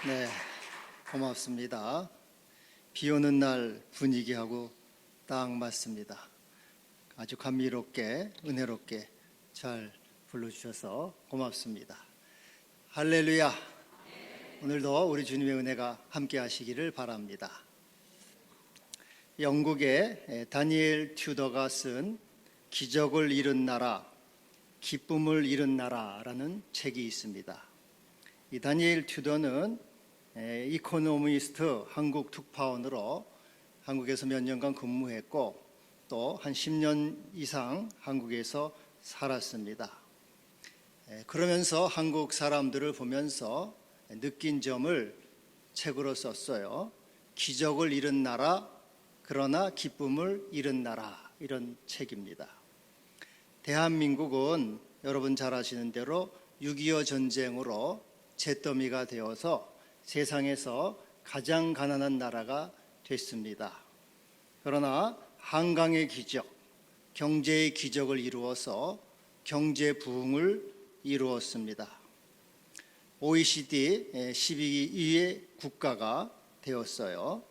네, 고맙습니다. 비 오는 날 분위기하고 딱 맞습니다. 아주 감미롭게 은혜롭게 잘 불러주셔서 고맙습니다. 할렐루야. 오늘도 우리 주님의 은혜가 함께 하시기를 바랍니다. 영국의 다니엘 튜더가 쓴 기적을 이룬 나라, 기쁨을 이룬 나라라는 책이 있습니다. 이 다니엘 튜더는 이코노미스트 한국 특파원으로 한국에서 몇 년간 근무했고 또 한 10년 이상 한국에서 살았습니다. 그러면서 한국 사람들을 보면서 느낀 점을 책으로 썼어요. 기적을 이룬 나라, 그러나 기쁨을 이룬 나라, 이런 책입니다. 대한민국은 여러분 잘 아시는 대로 6.25 전쟁으로 잿더미가 되어서 세상에서 가장 가난한 나라가 됐습니다. 그러나 한강의 기적, 경제의 기적을 이루어서 경제 부흥을 이루었습니다. OECD 12위의 국가가 되었어요.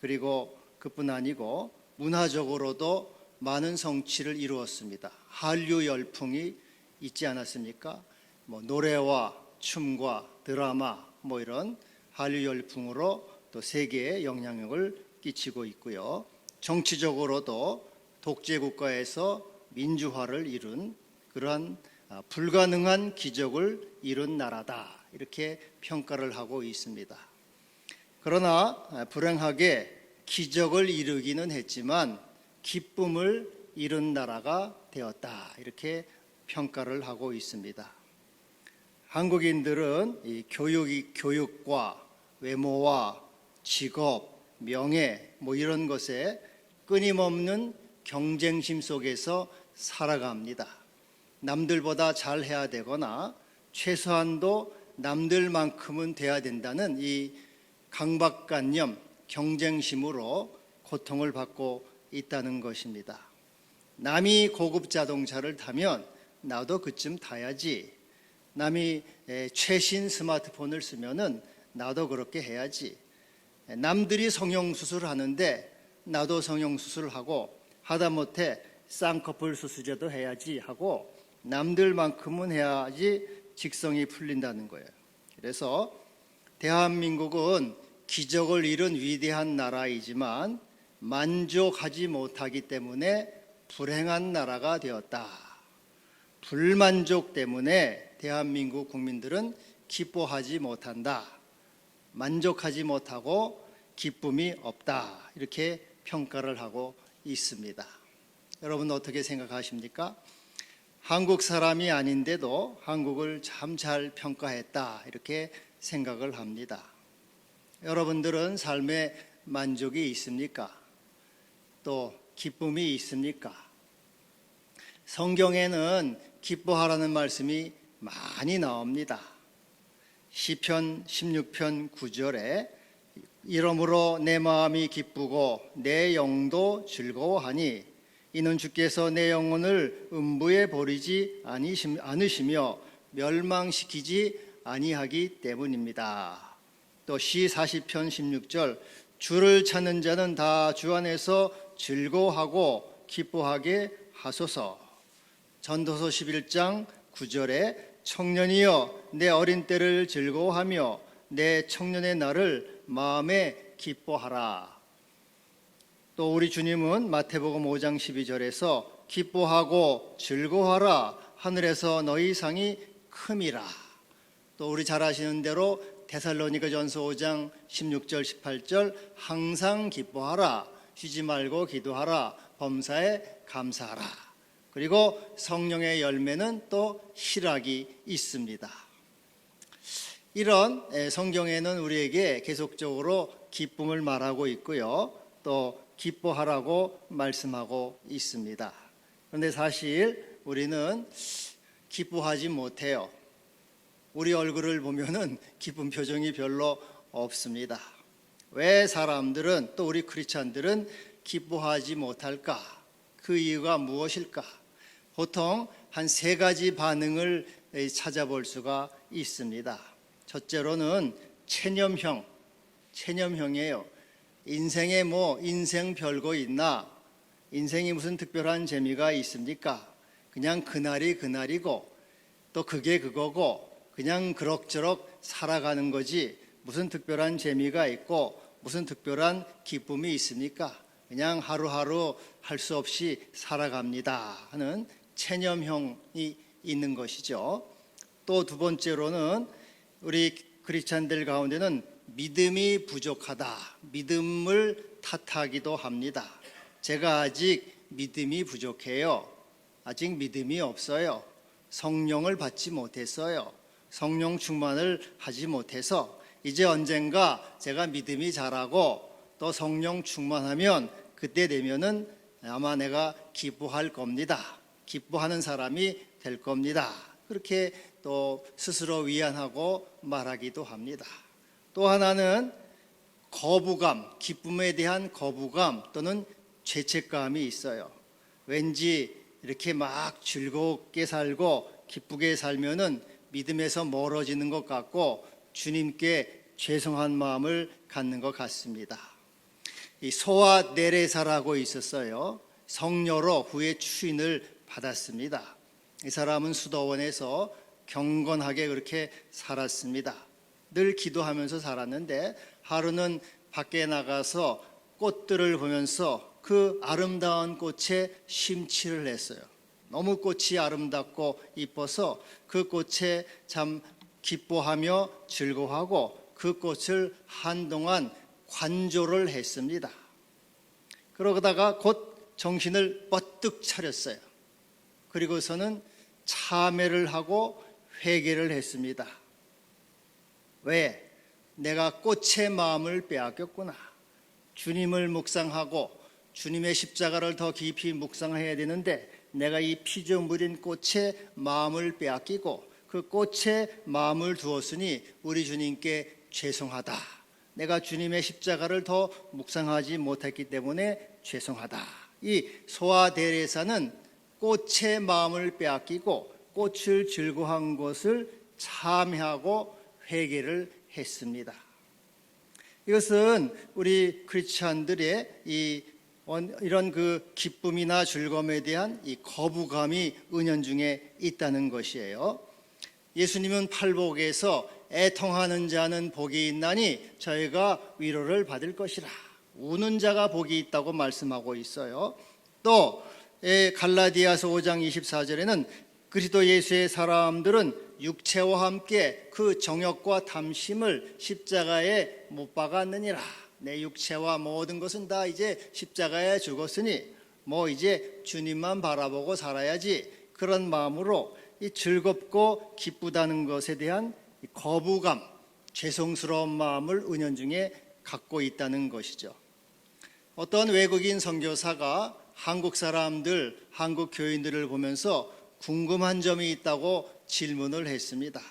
그리고 그뿐 아니고 문화적으로도 많은 성취를 이루었습니다. 한류 열풍이 있지 않았습니까? 노래와 춤과 드라마 이런 한류 열풍으로 또 세계에 영향력을 끼치고 있고요. 정치적으로도 독재 국가에서 민주화를 이룬 그러한 불가능한 기적을 이룬 나라다, 이렇게 평가를 하고 있습니다. 그러나 불행하게 기적을 이루기는 했지만 기쁨을 이룬 나라가 되었다, 이렇게 평가를 하고 있습니다. 한국인들은 이 교육과 외모와 직업, 명예 이런 것에 끊임없는 경쟁심 속에서 살아갑니다. 남들보다 잘해야 되거나 최소한도 남들만큼은 돼야 된다는 이 강박관념, 경쟁심으로 고통을 받고 있다는 것입니다. 남이 고급 자동차를 타면 나도 그쯤 타야지, 남이 최신 스마트폰을 쓰면은 나도 그렇게 해야지, 남들이 성형수술을 하는데 나도 성형수술을 하고 하다못해 쌍꺼풀 수술제도 해야지 하고 남들만큼은 해야지 직성이 풀린다는 거예요. 그래서 대한민국은 기적을 이룬 위대한 나라이지만 만족하지 못하기 때문에 불행한 나라가 되었다. 불만족 때문에 대한민국 국민들은 기뻐하지 못한다. 만족하지 못하고 기쁨이 없다. 이렇게 평가를 하고 있습니다. 여러분 어떻게 생각하십니까? 한국 사람이 아닌데도 한국을 참 잘 평가했다, 이렇게 생각을 합니다. 여러분들은 삶에 만족이 있습니까? 또 기쁨이 있습니까? 성경에는 기뻐하라는 말씀이 많이 나옵니다. 시편 16편 9절에 이러므로 내 마음이 기쁘고 내 영도 즐거워하니 이는 주께서 내 영혼을 음부에 버리지 않으시며 멸망시키지 아니하기 때문입니다. 또 시 40편 16절 주를 찾는 자는 다 주 안에서 즐거워하고 기뻐하게 하소서. 전도서 11장 9절에 청년이여 내 어린 때를 즐거워하며 내 청년의 날을 마음에 기뻐하라. 또 우리 주님은 마태복음 5장 12절에서 기뻐하고 즐거워하라 하늘에서 너희 상이 큼이라. 또 우리 잘 아시는 대로 데살로니가전서 5장 16절 18절 항상 기뻐하라 쉬지 말고 기도하라 범사에 감사하라. 그리고 성령의 열매는 또 희락이 있습니다. 이런 성경에는 우리에게 계속적으로 기쁨을 말하고 있고요, 또 기뻐하라고 말씀하고 있습니다. 그런데 사실 우리는 기뻐하지 못해요. 우리 얼굴을 보면은 기쁜 표정이 별로 없습니다. 왜 사람들은, 또 우리 크리스찬들은 기뻐하지 못할까? 그 이유가 무엇일까? 보통 한 세 가지 반응을 찾아볼 수가 있습니다. 첫째로는 체념형이에요. 인생에 뭐 인생 별거 있나? 인생이 무슨 특별한 재미가 있습니까? 그냥 그날이 그날이고 또 그게 그거고 그냥 그럭저럭 살아가는 거지 무슨 특별한 재미가 있고 무슨 특별한 기쁨이 있습니까? 그냥 하루하루 할 수 없이 살아갑니다 하는 체념형이 있는 것이죠. 또 두 번째로는 우리 크리스찬들 가운데는 믿음이 부족하다, 믿음을 탓하기도 합니다. 제가 아직 믿음이 부족해요. 아직 믿음이 없어요. 성령을 받지 못했어요. 성령 충만을 하지 못해서 이제 언젠가 제가 믿음이 자라고 또 성령 충만하면 그때 되면은 아마 내가 기뻐할 겁니다. 기뻐하는 사람이 될 겁니다. 그렇게 또 스스로 위안하고 말하기도 합니다. 또 하나는 거부감, 기쁨에 대한 거부감 또는 죄책감이 있어요. 왠지 이렇게 막 즐겁게 살고 기쁘게 살면은 믿음에서 멀어지는 것 같고 주님께 죄송한 마음을 갖는 것 같습니다. 이 소아 네레사라고 있었어요. 성녀로 후에 추인을 받았습니다. 이 사람은 수도원에서 경건하게 그렇게 살았습니다. 늘 기도하면서 살았는데 하루는 밖에 나가서 꽃들을 보면서 그 아름다운 꽃에 심취를 했어요. 너무 꽃이 아름답고 이뻐서 그 꽃에 참 기뻐하며 즐거워하고 그 꽃을 한동안 관조를 했습니다. 그러다가 곧 정신을 뻗뜩 차렸어요. 그리고서는 참회를 하고 회개를 했습니다. 왜? 내가 꽃의 마음을 빼앗겼구나. 주님을 묵상하고 주님의 십자가를 더 깊이 묵상해야 되는데 내가 이 피조물인 꽃의 마음을 빼앗기고 그 꽃에 마음을 두었으니 우리 주님께 죄송하다. 내가 주님의 십자가를 더 묵상하지 못했기 때문에 죄송하다. 이 소아 데레사는 꽃의 마음을 빼앗기고 꽃을 즐거워한 것을 참회하고 회개를 했습니다. 이것은 우리 크리스찬들의 이런 그 기쁨이나 즐거움에 대한 이 거부감이 은연중에 있다는 것이에요. 예수님은 팔복에서 애통하는 자는 복이 있나니 저희가 위로를 받을 것이라. 우는 자가 복이 있다고 말씀하고 있어요. 또 갈라디아서 5장 24절에는 그리스도 예수의 사람들은 육체와 함께 그 정욕과 탐심을 십자가에 못 박았느니라. 내 육체와 모든 것은 다 이제 십자가에 죽었으니 뭐 이제 주님만 바라보고 살아야지. 그런 마음으로 이 즐겁고 기쁘다는 것에 대한 거부감, 죄송스러운 마음을 은연중에 갖고 있다는 것이죠. 어떤 외국인 선교사가 한국 사람들, 한국 교인들을 보면서 궁금한 점이 있다고 질문을 했습니다.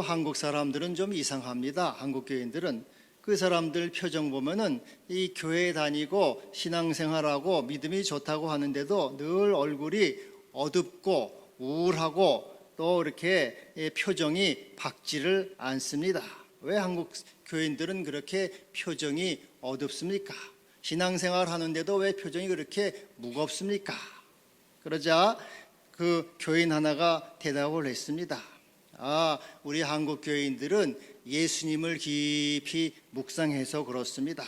한국 사람들은 좀 이상합니다. 한국 교인들은 그 사람들 표정 보면은 이 교회 다니고 신앙생활하고 믿음이 좋다고 하는데도 늘 얼굴이 어둡고 우울하고 또 이렇게 표정이 밝지를 않습니다. 왜 한국 교인들은 그렇게 표정이 어둡습니까? 신앙생활 하는데도 왜 표정이 그렇게 무겁습니까? 그러자 그 교인 하나가 대답을 했습니다. 우리 한국 교인들은 예수님을 깊이 묵상해서 그렇습니다.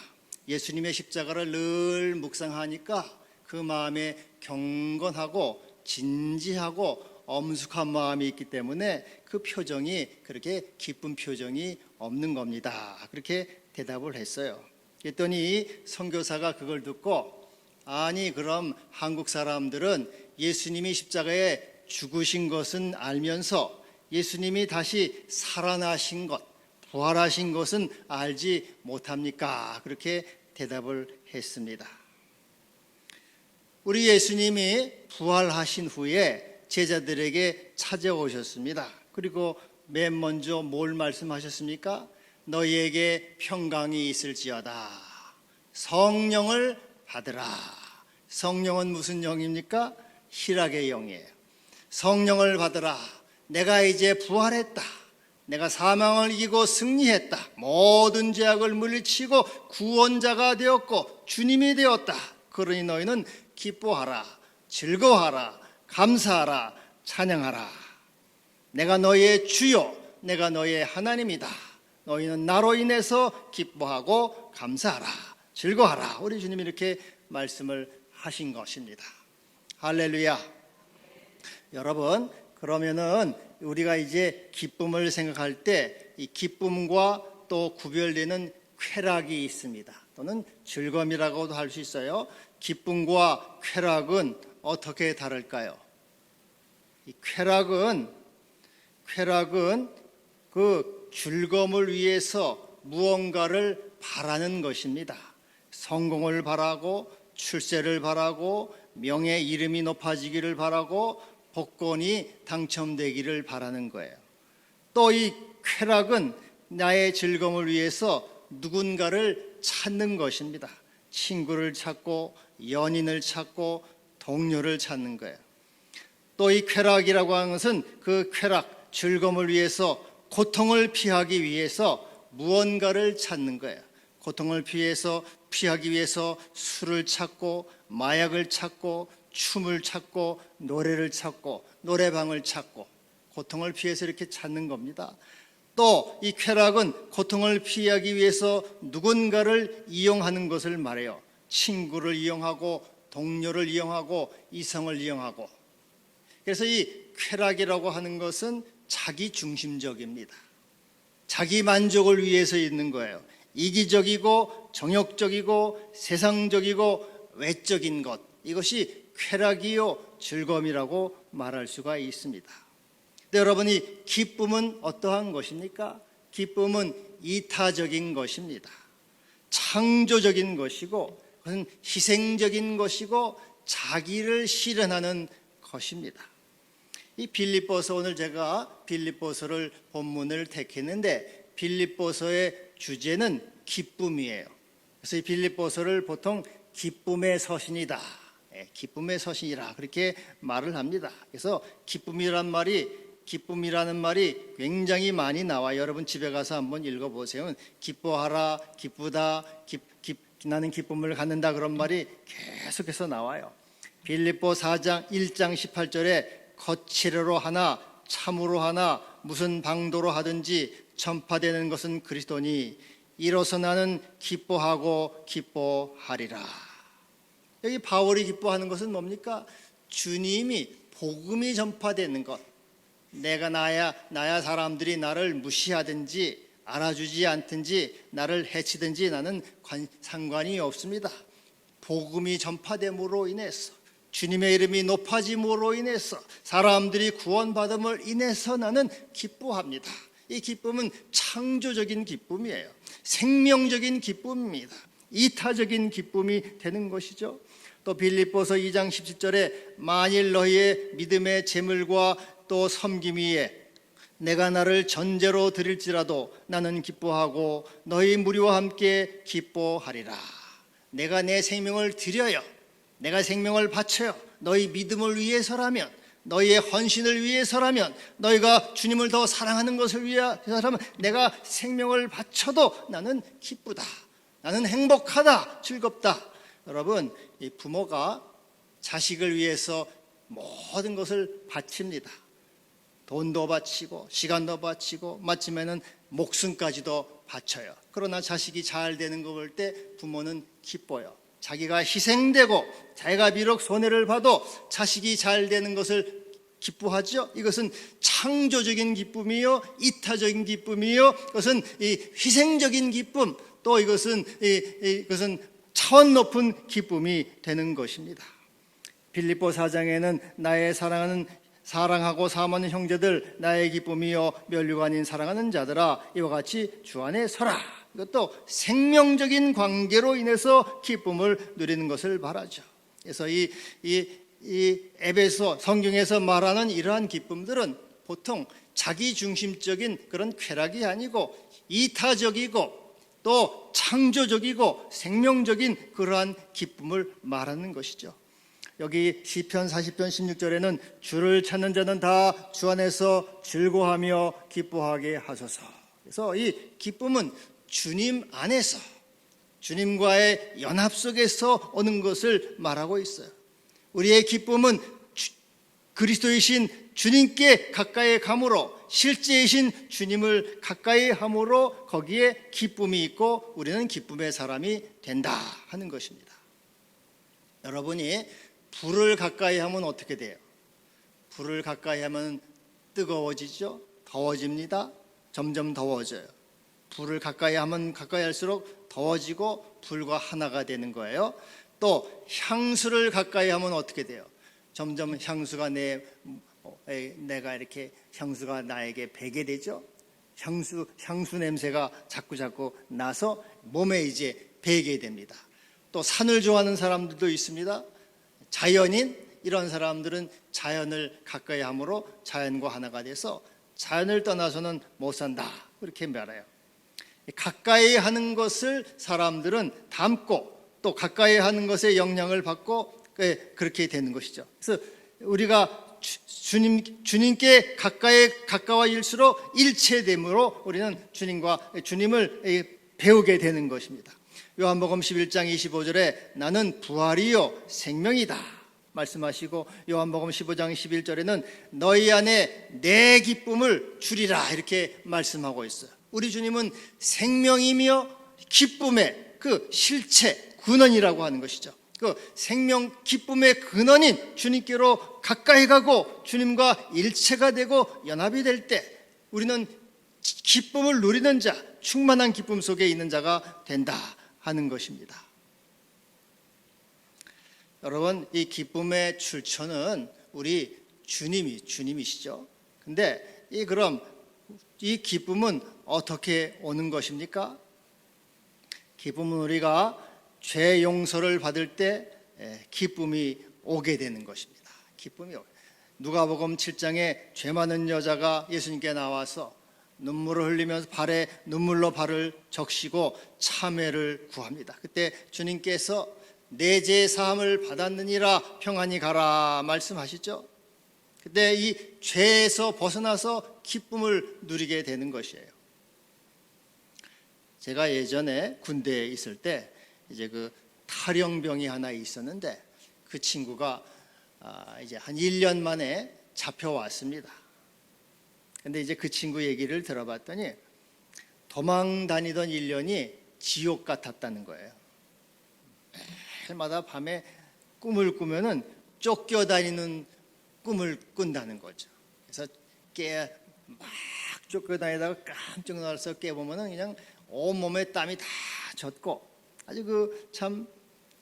예수님의 십자가를 늘 묵상하니까 그 마음에 경건하고 진지하고 엄숙한 마음이 있기 때문에 그 표정이 그렇게 기쁜 표정이 없는 겁니다. 그렇게 대답을 했어요. 그랬더니 선교사가 그걸 듣고 아니 그럼 한국 사람들은 예수님이 십자가에 죽으신 것은 알면서 예수님이 다시 살아나신 것, 부활하신 것은 알지 못합니까? 그렇게 대답을 했습니다. 우리 예수님이 부활하신 후에 제자들에게 찾아오셨습니다. 그리고 맨 먼저 뭘 말씀하셨습니까? 너희에게 평강이 있을지어다. 성령을 받으라. 성령은 무슨 영입니까? 희락의 영이에요. 성령을 받으라. 내가 이제 부활했다. 내가 사망을 이기고 승리했다. 모든 죄악을 물리치고 구원자가 되었고 주님이 되었다. 그러니 너희는 기뻐하라, 즐거워하라, 감사하라, 찬양하라. 내가 너희의 주요, 내가 너희의 하나님이다. 너희는 나로 인해서 기뻐하고 감사하라, 즐거워하라. 우리 주님이 이렇게 말씀을 하신 것입니다. 할렐루야. 여러분, 그러면은 우리가 이제 기쁨을 생각할 때 이 기쁨과 또 구별되는 쾌락이 있습니다. 또는 즐거움이라고도 할 수 있어요. 기쁨과 쾌락은 어떻게 다를까요? 이 쾌락은 그 즐거움을 위해서 무언가를 바라는 것입니다. 성공을 바라고, 출세를 바라고, 명예 이름이 높아지기를 바라고, 복권이 당첨되기를 바라는 거예요. 또 이 쾌락은 나의 즐거움을 위해서 누군가를 찾는 것입니다. 친구를 찾고, 연인을 찾고, 동료를 찾는 거예요. 또 이 쾌락이라고 하는 것은 그 쾌락, 즐거움을 위해서, 고통을 피하기 위해서 무언가를 찾는 거예요. 고통을 피하기 위해서 술을 찾고, 마약을 찾고, 춤을 찾고, 노래를 찾고, 노래방을 찾고, 고통을 피해서 이렇게 찾는 겁니다. 또 이 쾌락은 고통을 피하기 위해서 누군가를 이용하는 것을 말해요. 친구를 이용하고, 동료를 이용하고, 이성을 이용하고. 그래서 이 쾌락이라고 하는 것은 자기 중심적입니다. 자기 만족을 위해서 있는 거예요. 이기적이고 정욕적이고 세상적이고 외적인 것, 이것이 쾌락이요 즐거움이라고 말할 수가 있습니다. 근데 여러분이 기쁨은 어떠한 것입니까? 기쁨은 이타적인 것입니다. 창조적인 것이고, 그것은 희생적인 것이고, 자기를 실현하는 것입니다. 이 빌립보서, 오늘 제가 빌립보서를 본문을 택했는데 빌립보서의 주제는 기쁨이에요. 그래서 이 빌립보서를 보통 기쁨의 서신이다, 기쁨의 서신이라 그렇게 말을 합니다. 그래서 기쁨이라는 말이 굉장히 많이 나와요. 여러분 집에 가서 한번 읽어보세요. 기뻐하라, 기쁘다, 나는 기쁨을 갖는다, 그런 말이 계속해서 나와요. 빌립보 4장 1장 18절에 거칠어로 하나 참으로 하나 무슨 방도로 하든지 전파되는 것은 그리스도니 이로써 나는 기뻐하고 기뻐하리라. 여기 바울이 기뻐하는 것은 뭡니까? 주님이 복음이 전파되는 것. 내가 나야 사람들이 나를 무시하든지 알아주지 않든지 나를 해치든지 나는 상관이 없습니다. 복음이 전파됨으로 인해서, 주님의 이름이 높아짐으로 인해서, 사람들이 구원받음을 인해서 나는 기뻐합니다. 이 기쁨은 창조적인 기쁨이에요. 생명적인 기쁨입니다. 이타적인 기쁨이 되는 것이죠. 또 빌립보서 2장 17절에 만일 너희의 믿음의 재물과 또 섬김 위에 내가 나를 전제로 드릴지라도 나는 기뻐하고 너희 무리와 함께 기뻐하리라. 내가 내 생명을 드려요. 내가 생명을 바쳐요. 너희 믿음을 위해서라면, 너희의 헌신을 위해서라면, 너희가 주님을 더 사랑하는 것을 위해서라면 내가 생명을 바쳐도 나는 기쁘다, 나는 행복하다, 즐겁다. 여러분, 이 부모가 자식을 위해서 모든 것을 바칩니다. 돈도 바치고 시간도 바치고 마침에는 목숨까지도 바쳐요. 그러나 자식이 잘 되는 거 볼 때 부모는 기뻐요. 자기가 희생되고 자기가 비록 손해를 봐도 자식이 잘 되는 것을 기뻐하죠. 이것은 창조적인 기쁨이요, 이타적인 기쁨이요, 그것은 이 희생적인 기쁨, 또 이것은 차원 높은 기쁨이 되는 것입니다. 빌립보 4장에는 나의 사랑하고 사모하는 형제들, 나의 기쁨이요 면류가 아닌 사랑하는 자들아 이와 같이 주 안에 서라. 이것도 생명적인 관계로 인해서 기쁨을 누리는 것을 말하죠. 그래서 이 에베소 성경에서 말하는 이러한 기쁨들은 보통 자기중심적인 그런 쾌락이 아니고 이타적이고 또 창조적이고 생명적인 그러한 기쁨을 말하는 것이죠. 여기 시편 40편 16절에는 주를 찾는 자는 다 주 안에서 즐거워하며 기뻐하게 하소서. 그래서 이 기쁨은 주님 안에서, 주님과의 연합 속에서 오는 것을 말하고 있어요. 우리의 기쁨은 그리스도이신 주님께 가까이 감으로, 실제이신 주님을 가까이 함으로 거기에 기쁨이 있고 우리는 기쁨의 사람이 된다 하는 것입니다. 여러분이 불을 가까이 하면 어떻게 돼요? 불을 가까이 하면 뜨거워지죠? 더워집니다. 점점 더워져요. 불을 가까이 하면 가까이 할수록 더워지고 불과 하나가 되는 거예요. 또 향수를 가까이 하면 어떻게 돼요? 점점 향수가 내가 이렇게 향수가 나에게 배게 되죠. 향수 냄새가 자꾸 나서 몸에 이제 배게 됩니다. 또 산을 좋아하는 사람들도 있습니다. 자연인, 이런 사람들은 자연을 가까이 함으로 자연과 하나가 돼서 자연을 떠나서는 못 산다, 그렇게 말해요. 가까이 하는 것을 사람들은 담고 또 가까이 하는 것에 영향을 받고 그렇게 되는 것이죠. 그래서 우리가 주님께 가까워질수록 일체됨으로 우리는 주님을 배우게 되는 것입니다. 요한복음 11장 25절에 나는 부활이요 생명이다 말씀하시고, 요한복음 15장 11절에는 너희 안에 내 기쁨을 주리라 이렇게 말씀하고 있어요. 우리 주님은 생명이며 기쁨의 그 실체, 근원이라고 하는 것이죠. 그 생명, 기쁨의 근원인 주님께로 가까이 가고 주님과 일체가 되고 연합이 될 때 우리는 기쁨을 누리는 자, 충만한 기쁨 속에 있는 자가 된다 하는 것입니다. 여러분, 이 기쁨의 출처는 우리 주님이시죠. 근데 그럼 이 기쁨은 어떻게 오는 것입니까? 기쁨은 우리가 죄 용서를 받을 때 기쁨이 오게 되는 것입니다. 기쁨이 오게. 누가복음 7장에 죄 많은 여자가 예수님께 나와서 눈물을 흘리면서 눈물로 발을 적시고 참회를 구합니다. 그때 주님께서 내 죄 사함을 받았느니라 평안히 가라 말씀하시죠. 그때 이 죄에서 벗어나서 기쁨을 누리게 되는 것이에요. 제가 예전에 군대에 있을 때 이제 그 탈영병이 하나 있었는데 그 친구가 이제 한 1년 만에 잡혀왔습니다. 근데 이제 그 친구 얘기를 들어봤더니 도망 다니던 1년이 지옥 같았다는 거예요. 매일마다 밤에 꿈을 꾸면은 쫓겨다니는 꿈을 꾼다는 거죠. 그래서 막 쫓겨다니다가 깜짝 놀라서 깨보면은 그냥 온몸에 땀이 다 젖고 아주 참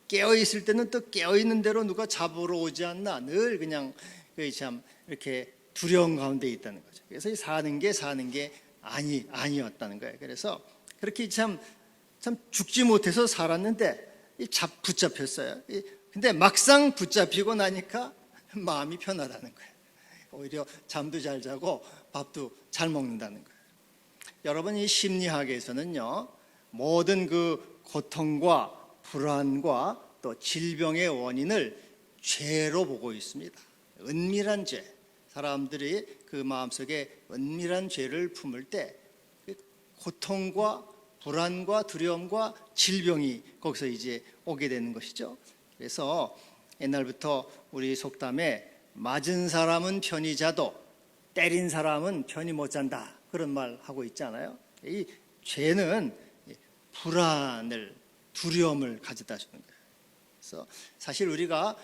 깨어있을 때는 또 깨어있는 대로 누가 잡으러 오지 않나 늘 그냥 참 이렇게 두려운 가운데 있다는 거죠. 그래서 사는 게 아니었다는 거예요. 그래서 그렇게 참 죽지 못해서 살았는데 붙잡혔어요. 근데 막상 붙잡히고 나니까 마음이 편하다는 거예요. 오히려 잠도 잘 자고 밥도 잘 먹는다는 거예요. 여러분, 이 심리학에서는요, 모든 그 고통과 불안과 또 질병의 원인을 죄로 보고 있습니다. 은밀한 죄, 사람들이 그 마음속에 은밀한 죄를 품을 때 고통과 불안과 두려움과 질병이 거기서 이제 오게 되는 것이죠. 그래서 옛날부터 우리 속담에 맞은 사람은 편히 자도 때린 사람은 편히 못 잔다, 그런 말 하고 있잖아요. 이 죄는 불안을, 두려움을 가져다 주는 거예요. 그래서 사실 우리가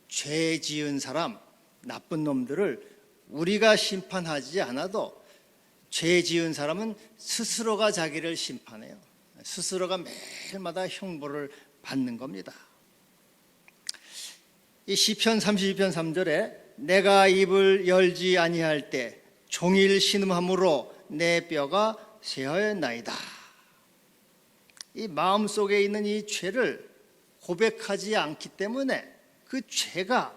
죄 지은 사람, 나쁜 놈들을 우리가 심판하지 않아도 죄 지은 사람은 스스로가 자기를 심판해요. 스스로가 매일마다 형벌을 받는 겁니다. 이 시편 32편 3절에 내가 입을 열지 아니할 때 종일 신음함으로 내 뼈가 쇠하였나이다. 이 마음속에 있는 이 죄를 고백하지 않기 때문에 그 죄가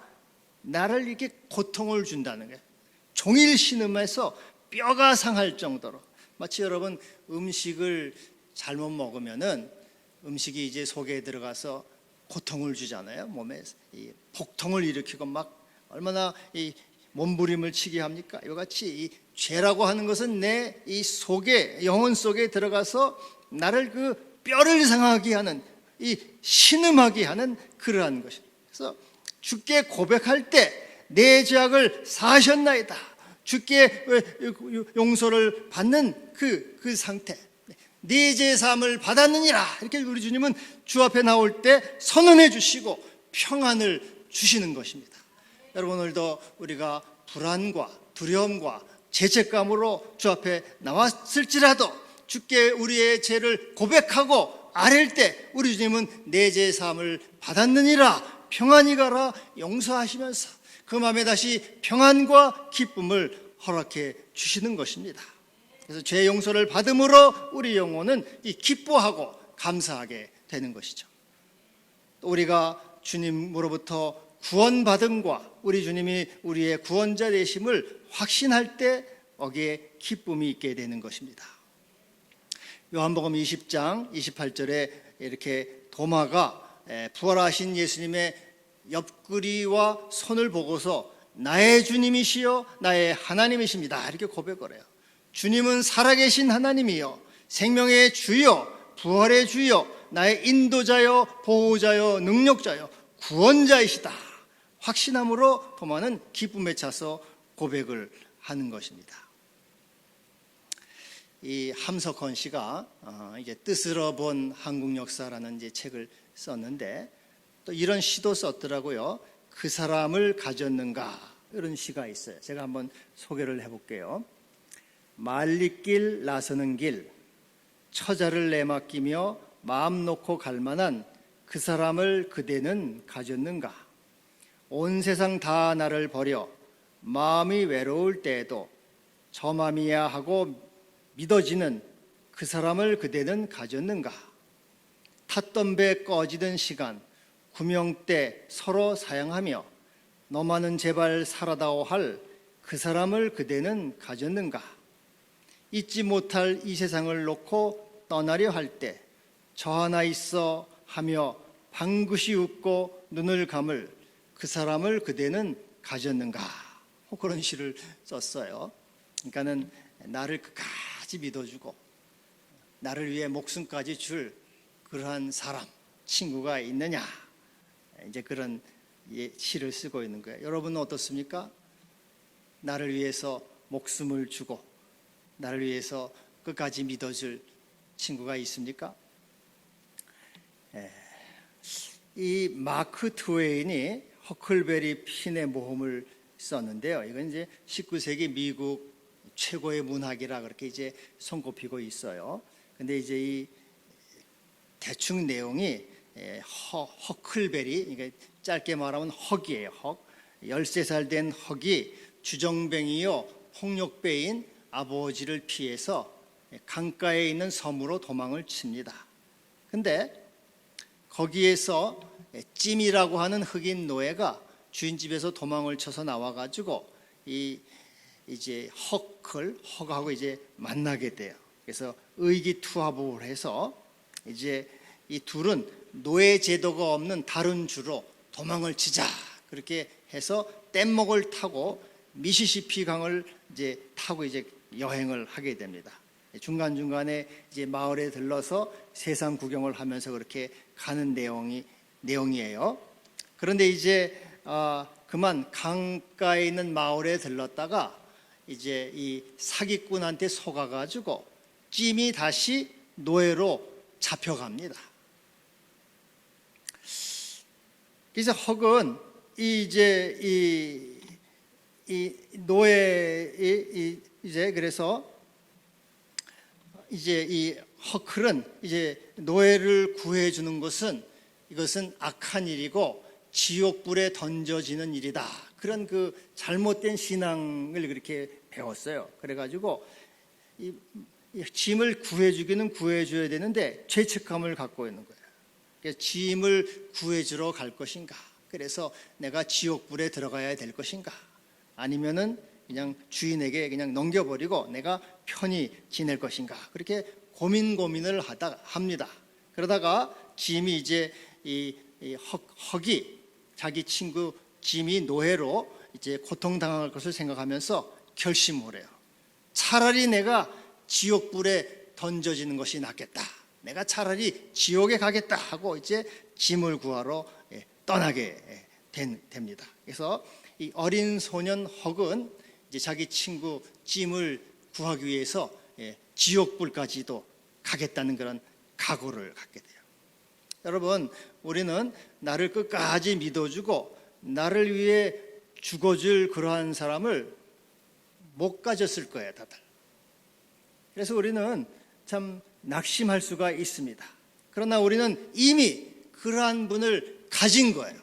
나를 이렇게 고통을 준다는 거예요. 종일 신음해서 뼈가 상할 정도로. 마치 여러분 음식을 잘못 먹으면은 음식이 이제 속에 들어가서 고통을 주잖아요. 몸에 이 복통을 일으키고 막 얼마나 이 몸부림을 치게 합니까? 이와 같이 이 죄라고 하는 것은 내 이 속에, 영혼 속에 들어가서 나를 그 뼈를 상하게 하는, 이 신음하게 하는 그러한 것입니다. 그래서 주께 고백할 때 내 죄악을 사하셨나이다, 주께 용서를 받는 그 상태, 네 죄 사함을 받았느니라, 이렇게 우리 주님은 주 앞에 나올 때 선언해 주시고 평안을 주시는 것입니다. 여러분, 오늘도 우리가 불안과 두려움과 죄책감으로 주 앞에 나왔을지라도 주께 우리의 죄를 고백하고 아랠 때 우리 주님은 내 죄 사함을 받았느니라, 평안히 가라 용서하시면서 그 마음에 다시 평안과 기쁨을 허락해 주시는 것입니다. 그래서 죄 용서를 받음으로 우리 영혼은 이 기뻐하고 감사하게 되는 것이죠. 또 우리가 주님으로부터 구원받음과 우리 주님이 우리의 구원자 되심을 확신할 때 거기에 기쁨이 있게 되는 것입니다. 요한복음 20장 28절에 이렇게 도마가 부활하신 예수님의 옆구리와 손을 보고서 나의 주님이시여 나의 하나님이십니다, 이렇게 고백을 해요. 주님은 살아계신 하나님이요 생명의 주요 부활의 주요 나의 인도자요 보호자요 능력자요 구원자이시다 확신함으로 도마는 기쁨에 차서 고백을 하는 것입니다. 이 함석헌 씨가 이제 뜻으로 본 한국 역사라는 이제 책을 썼는데 또 이런 시도 썼더라고요. 그 사람을 가졌는가, 이런 시가 있어요. 제가 한번 소개를 해볼게요. 말리길 나서는 길, 처자를 내맡기며 마음 놓고 갈 만한 그 사람을 그대는 가졌는가. 온 세상 다 나를 버려 마음이 외로울 때에도 저 맘이야 하고 믿어지는 그 사람을 그대는 가졌는가. 탔던 배 꺼지던 시간 구명대 서로 사양하며 너만은 제발 살아다오 할 그 사람을 그대는 가졌는가. 잊지 못할 이 세상을 놓고 떠나려 할 때 저 하나 있어 하며 방긋이 웃고 눈을 감을 그 사람을 그대는 가졌는가. 그런 시를 썼어요. 그러니까는 나를 끝까지 믿어주고 나를 위해 목숨까지 줄 그러한 사람, 친구가 있느냐, 이제 그런 시를 쓰고 있는 거예요. 여러분은 어떻습니까? 나를 위해서 목숨을 주고 나를 위해서 끝까지 믿어줄 친구가 있습니까? 이 마크 트웨인이 허클베리 핀의 모험을 썼는데요. 이건 이제 19세기 미국 최고의 문학이라 그렇게 이제 손꼽히고 있어요. 근데 이제 이 대충 내용이 허클베리, 그러니까 짧게 말하면 헉이에요. 헉. 13살 된 헉이 주정뱅이요 폭력배인 아버지를 피해서 강가에 있는 섬으로 도망을 칩니다. 근데 거기에서 찜이라고 하는 흑인 노예가 주인 집에서 도망을 쳐서 나와가지고 이제 헉하고 이제 만나게 돼요. 그래서 의기투합을 해서 이제 이 둘은 노예 제도가 없는 다른 주로 도망을 치자, 그렇게 해서 뗏목을 타고 미시시피 강을 이제 타고 이제 여행을 하게 됩니다. 중간중간에 이제 마을에 들러서 세상 구경을 하면서 그렇게 가는 내용이에요. 그런데 이제 그만 강가에 있는 마을에 들렀다가 이제 이 사기꾼한테 속아가지고 찜이 다시 노예로 잡혀갑니다. 그래서 헉은 이제 이 노예 이제 그래서 이제 이 허클은 이제 노예를 구해주는 것은 이것은 악한 일이고 지옥불에 던져지는 일이다. 그런 그 잘못된 신앙을 그렇게 배웠어요. 그래가지고 이 짐을 구해주기는 구해줘야 되는데 죄책감을 갖고 있는 거예요. 그래서 짐을 구해주러 갈 것인가? 그래서 내가 지옥불에 들어가야 될 것인가? 아니면은 그냥 주인에게 그냥 넘겨버리고 내가 편히 지낼 것인가? 그렇게 고민을 합니다. 그러다가 짐이 이제 이 이 헉이 자기 친구 짐이 노예로 이제 고통당할 것을 생각하면서 결심을 해요. 차라리 내가 지옥불에 던져지는 것이 낫겠다. 내가 차라리 지옥에 가겠다 하고 이제 짐을 구하러 떠나게 됩니다. 그래서 이 어린 소년 헉은 이제 자기 친구 짐을 구하기 위해서 지옥불까지도 가겠다는 그런 각오를 갖게 돼요. 여러분, 우리는 나를 끝까지 믿어주고 나를 위해 죽어줄 그러한 사람을 못 가졌을 거예요, 다들. 그래서 우리는 참 낙심할 수가 있습니다. 그러나 우리는 이미 그러한 분을 가진 거예요.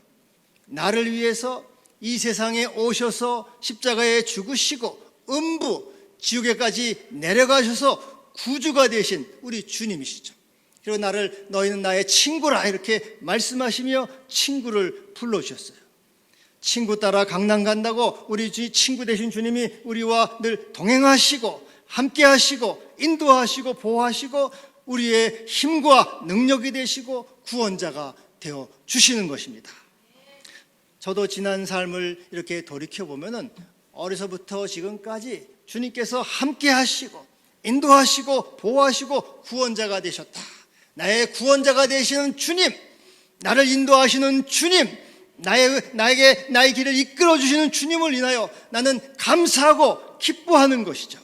나를 위해서 이 세상에 오셔서 십자가에 죽으시고 음부 지옥에까지 내려가셔서 구주가 되신 우리 주님이시죠. 그리고 나를 너희는 나의 친구라 이렇게 말씀하시며 친구를 불러주셨어요. 친구 따라 강남 간다고 우리 친구 되신 주님이 우리와 늘 동행하시고 함께 하시고 인도하시고 보호하시고 우리의 힘과 능력이 되시고 구원자가 되어 주시는 것입니다. 저도 지난 삶을 이렇게 돌이켜보면 어려서부터 지금까지 주님께서 함께 하시고 인도하시고 보호하시고 구원자가 되셨다. 나의 구원자가 되시는 주님, 나를 인도하시는 주님, 나의 길을 이끌어 주시는 주님을 인하여 나는 감사하고 기뻐하는 것이죠.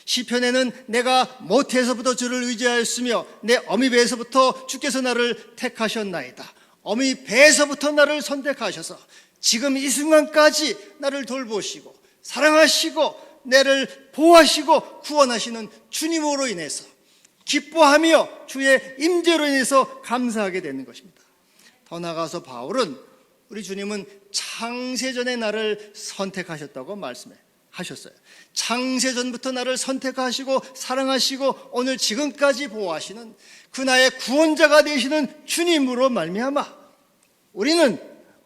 시편에는 내가 모태에서부터 주를 의지하였으며 내 어미 배에서부터 주께서 나를 택하셨나이다. 어미 배에서부터 나를 선택하셔서 지금 이 순간까지 나를 돌보시고 사랑하시고 나를 보호하시고 구원하시는 주님으로 인해서 기뻐하며 주의 임재로 인해서 감사하게 되는 것입니다. 더 나아가서 바울은 우리 주님은 창세전에 나를 선택하셨다고 말씀하셨어요. 창세전부터 나를 선택하시고 사랑하시고 오늘 지금까지 보호하시는 그 나의 구원자가 되시는 주님으로 말미암아 우리는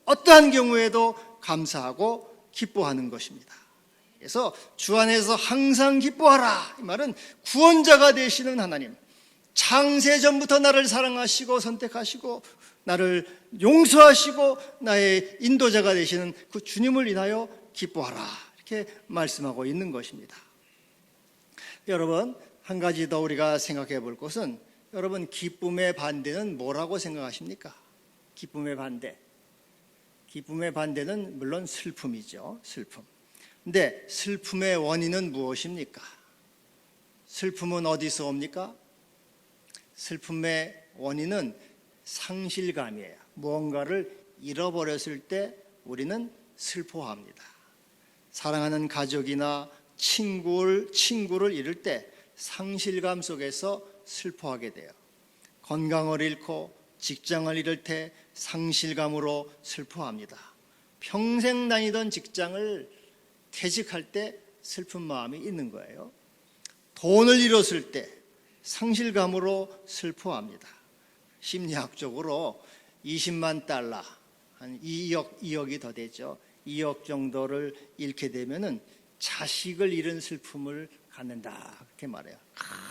어떠한 경우에도 감사하고 기뻐하는 것입니다. 그래서 주 안에서 항상 기뻐하라. 이 말은 구원자가 되시는 하나님, 창세전부터 나를 사랑하시고 선택하시고 나를 용서하시고 나의 인도자가 되시는 그 주님을 인하여 기뻐하라. 이렇게 말씀하고 있는 것입니다. 여러분, 한 가지 더 우리가 생각해 볼 것은 여러분, 기쁨의 반대는 뭐라고 생각하십니까? 기쁨의 반대. 기쁨의 반대는 물론 슬픔이죠. 슬픔. 근데 슬픔의 원인은 무엇입니까? 슬픔은 어디서 옵니까? 슬픔의 원인은 상실감이에요. 무언가를 잃어버렸을 때 우리는 슬퍼합니다. 사랑하는 가족이나 친구를 잃을 때 상실감 속에서 슬퍼하게 돼요. 건강을 잃고 직장을 잃을 때 상실감으로 슬퍼합니다. 평생 다니던 직장을 퇴직할 때 슬픈 마음이 있는 거예요. 돈을 잃었을 때 상실감으로 슬퍼합니다. 심리학적으로 20만 달러, 한 2억이 더 되죠. 2억 정도를 잃게 되면은 자식을 잃은 슬픔을 갖는다. 그렇게 말해요.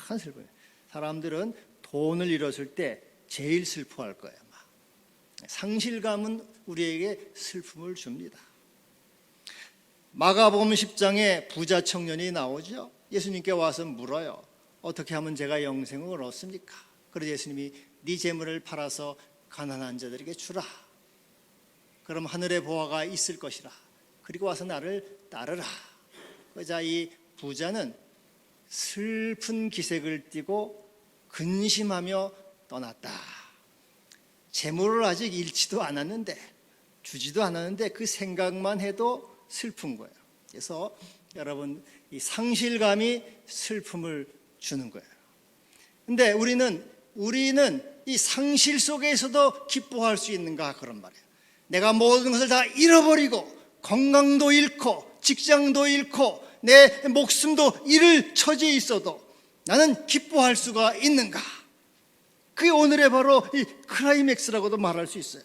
큰 슬픔. 사람들은 돈을 잃었을 때 제일 슬퍼할 거예요. 상실감은 우리에게 슬픔을 줍니다. 마가복음 10장에 부자 청년이 나오죠. 예수님께 와서 물어요. 어떻게 하면 제가 영생을 얻습니까? 그래서 예수님이 네 재물을 팔아서 가난한 자들에게 주라. 그럼 하늘의 보화가 있을 것이라. 그리고 와서 나를 따르라. 그러자 이 부자는 슬픈 기색을 띠고 근심하며 떠났다. 재물을 아직 잃지도 않았는데 주지도 않았는데 그 생각만 해도 슬픈 거예요. 그래서 여러분, 이 상실감이 슬픔을 주는 거예요. 근데 우리는 이 상실 속에서도 기뻐할 수 있는가, 그런 말이에요. 내가 모든 것을 다 잃어버리고 건강도 잃고 직장도 잃고 내 목숨도 잃을 처지에 있어도 나는 기뻐할 수가 있는가? 그게 오늘의 바로 이 클라이맥스라고도 말할 수 있어요.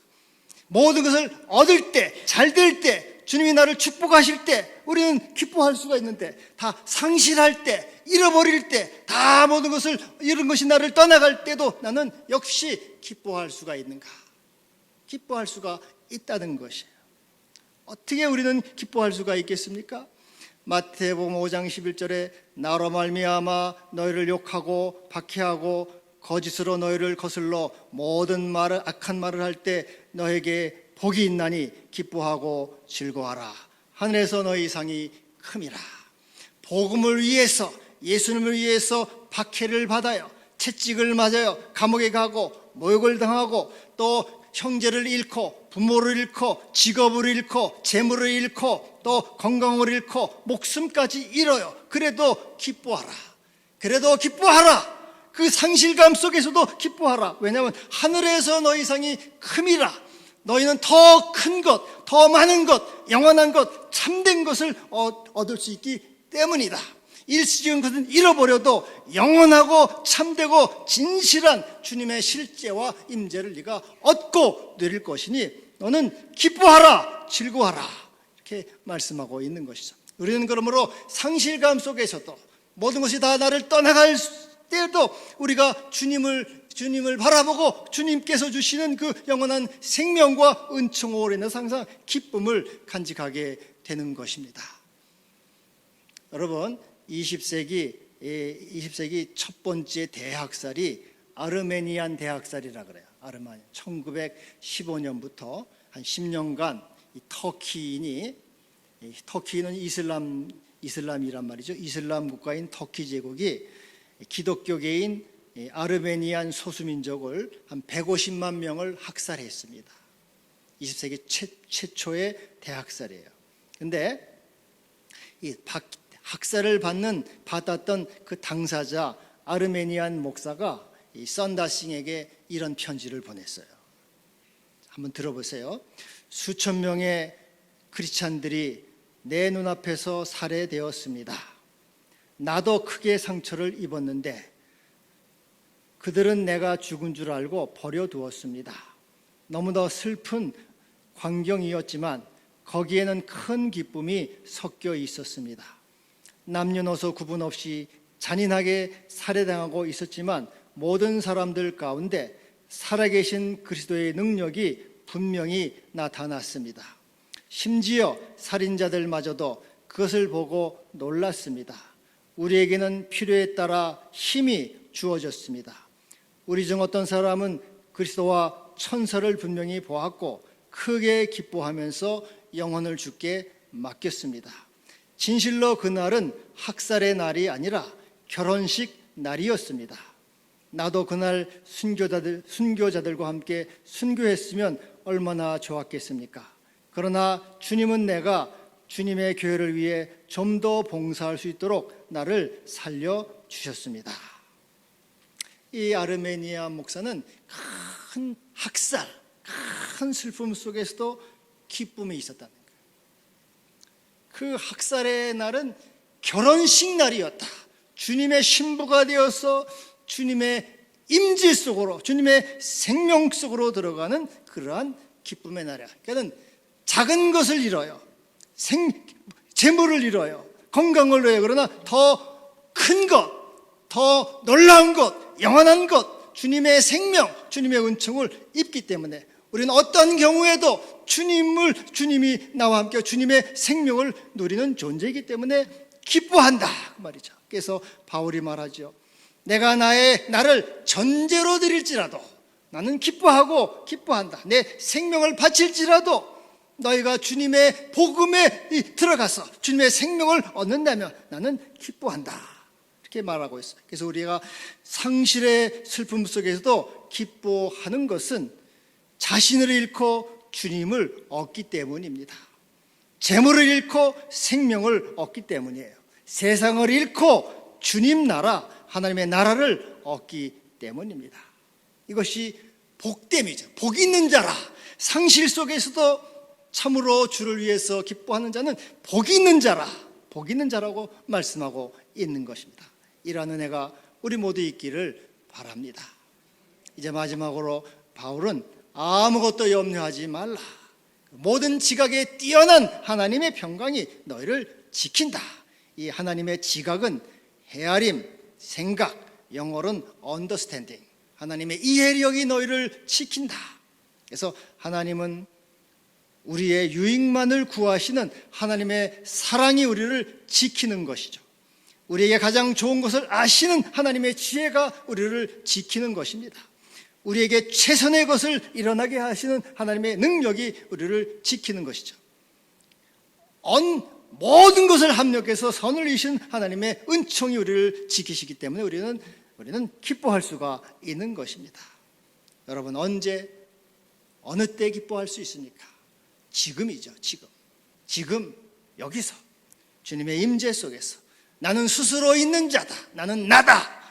모든 것을 얻을 때, 잘 될 때, 주님이 나를 축복하실 때 우리는 기뻐할 수가 있는데, 다 상실할 때, 잃어버릴 때, 다 모든 것을 잃은 것이 나를 떠나갈 때도 나는 역시 기뻐할 수가 있는가? 기뻐할 수가 있다는 것이에요. 어떻게 우리는 기뻐할 수가 있겠습니까? 마태복음 5장 11절에 나로 말미암아 너희를 욕하고 박해하고 거짓으로 너희를 거슬러 모든 말을 악한 말을 할 때 너에게 복이 있나니 기뻐하고 즐거워하라. 하늘에서 너희 상이 큼이라. 복음을 위해서, 예수님을 위해서 박해를 받아요. 채찍을 맞아요. 감옥에 가고 모욕을 당하고 또 형제를 잃고 부모를 잃고 직업을 잃고 재물을 잃고 또 건강을 잃고 목숨까지 잃어요. 그래도 기뻐하라. 그래도 기뻐하라. 그 상실감 속에서도 기뻐하라. 왜냐하면 하늘에서 너희 상이 큼이라. 너희는 더 큰 것, 더 많은 것, 영원한 것, 참된 것을 얻을 수 있기 때문이다. 일시적인 것은 잃어버려도 영원하고 참되고 진실한 주님의 실제와 임재를 네가 얻고 누릴 것이니 너는 기뻐하라, 즐거워하라. 이렇게 말씀하고 있는 것이죠. 우리는 그러므로 상실감 속에서도 모든 것이 다 나를 떠나갈 때에도 우리가 주님을 바라보고 주님께서 주시는 그 영원한 생명과 은총으로 인해서 항상 기쁨을 간직하게 되는 것입니다. 여러분, 20세기 첫 번째 대학살이 아르메니안 대학살이라 그래요. 아르메니아 1915년부터 한 10년간 이 터키는 이슬람이란 말이죠. 이슬람 국가인 터키 제국이 기독교계인 아르메니안 소수민족을 한 150만 명을 학살했습니다. 20세기 최초의 대학살이에요. 그런데 이 학살을 받았던 그 당사자 아르메니안 목사가 이 썬다싱에게 이런 편지를 보냈어요. 한번 들어보세요. 수천 명의 크리스찬들이 내 눈앞에서 살해되었습니다. 나도 크게 상처를 입었는데 그들은 내가 죽은 줄 알고 버려두었습니다. 너무나 슬픈 광경이었지만 거기에는 큰 기쁨이 섞여 있었습니다. 남녀노소 구분 없이 잔인하게 살해당하고 있었지만 모든 사람들 가운데 살아계신 그리스도의 능력이 분명히 나타났습니다. 심지어 살인자들마저도 그것을 보고 놀랐습니다. 우리에게는 필요에 따라 힘이 주어졌습니다. 우리 중 어떤 사람은 그리스도와 천사를 분명히 보았고 크게 기뻐하면서 영혼을 주께 맡겼습니다. 진실로 그날은 학살의 날이 아니라 결혼식 날이었습니다. 나도 그날 순교자들과 함께 순교했으면 얼마나 좋았겠습니까? 그러나 주님은 내가 주님의 교회를 위해 좀 더 봉사할 수 있도록 나를 살려주셨습니다. 이 아르메니아 목사는 큰 학살, 큰 슬픔 속에서도 기쁨이 있었다는 거예요. 그 학살의 날은 결혼식 날이었다. 주님의 신부가 되어서 주님의 임재 속으로, 주님의 생명 속으로 들어가는 그러한 기쁨의 날이야. 그러니까 작은 것을 잃어요. 재물을 잃어요. 건강을 잃어요. 그러나 더 큰 것, 더 놀라운 것, 영원한 것, 주님의 생명, 주님의 은총을 입기 때문에 우리는 어떤 경우에도 주님이 나와 함께 주님의 생명을 누리는 존재이기 때문에 기뻐한다 그 말이죠. 그래서 바울이 말하죠. 내가 나를 전제로 드릴지라도 나는 기뻐한다. 내 생명을 바칠지라도 너희가 주님의 복음에 들어가서 주님의 생명을 얻는다면 나는 기뻐한다. 이렇게 말하고 있어요. 그래서 우리가 상실의 슬픔 속에서도 기뻐하는 것은 자신을 잃고 주님을 얻기 때문입니다. 재물을 잃고 생명을 얻기 때문이에요. 세상을 잃고 주님 나라, 하나님의 나라를 얻기 때문입니다. 이것이 복됨이죠. 복 있는 자라. 상실 속에서도 참으로 주를 위해서 기뻐하는 자는 복 있는 자라고 말씀하고 있는 것입니다. 이러한 은혜가 우리 모두 있기를 바랍니다. 이제 마지막으로 바울은 아무것도 염려하지 말라. 모든 지각에 뛰어난 하나님의 평강이 너희를 지킨다. 이 하나님의 지각은 헤아림, 생각, 영어로는 understanding. 하나님의 이해력이 너희를 지킨다. 그래서 하나님은 우리의 유익만을 구하시는 하나님의 사랑이 우리를 지키는 것이죠. 우리에게 가장 좋은 것을 아시는 하나님의 지혜가 우리를 지키는 것입니다. 우리에게 최선의 것을 일어나게 하시는 하나님의 능력이 우리를 지키는 것이죠. 모든 것을 합력해서 선을 이신 하나님의 은총이 우리를 지키시기 때문에 우리는 기뻐할 수가 있는 것입니다. 여러분, 언제 어느 때 기뻐할 수 있습니까? 지금이죠. 지금 여기서 주님의 임재 속에서 나는 스스로 있는 자다. 나는 나다.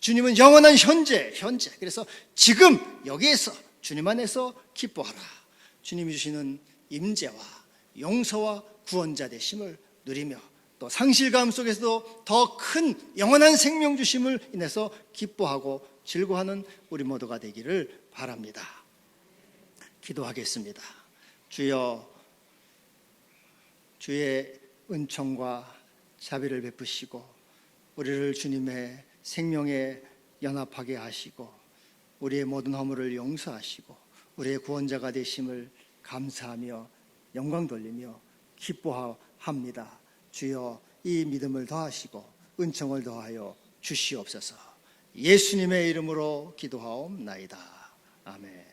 주님은 영원한 현재. 그래서 지금 여기에서 주님 안에서 기뻐하라. 주님이 주시는 임재와 용서와 구원자 되심을 누리며 또 상실감 속에서도 더 큰 영원한 생명 주심을 인해서 기뻐하고 즐거워하는 우리 모두가 되기를 바랍니다. 기도하겠습니다. 주여, 주의 은총과 자비를 베푸시고 우리를 주님의 생명에 연합하게 하시고 우리의 모든 허물을 용서하시고 우리의 구원자가 되심을 감사하며 영광 돌리며 기뻐합니다. 주여, 이 믿음을 더하시고 은총을 더하여 주시옵소서. 예수님의 이름으로 기도하옵나이다. 아멘.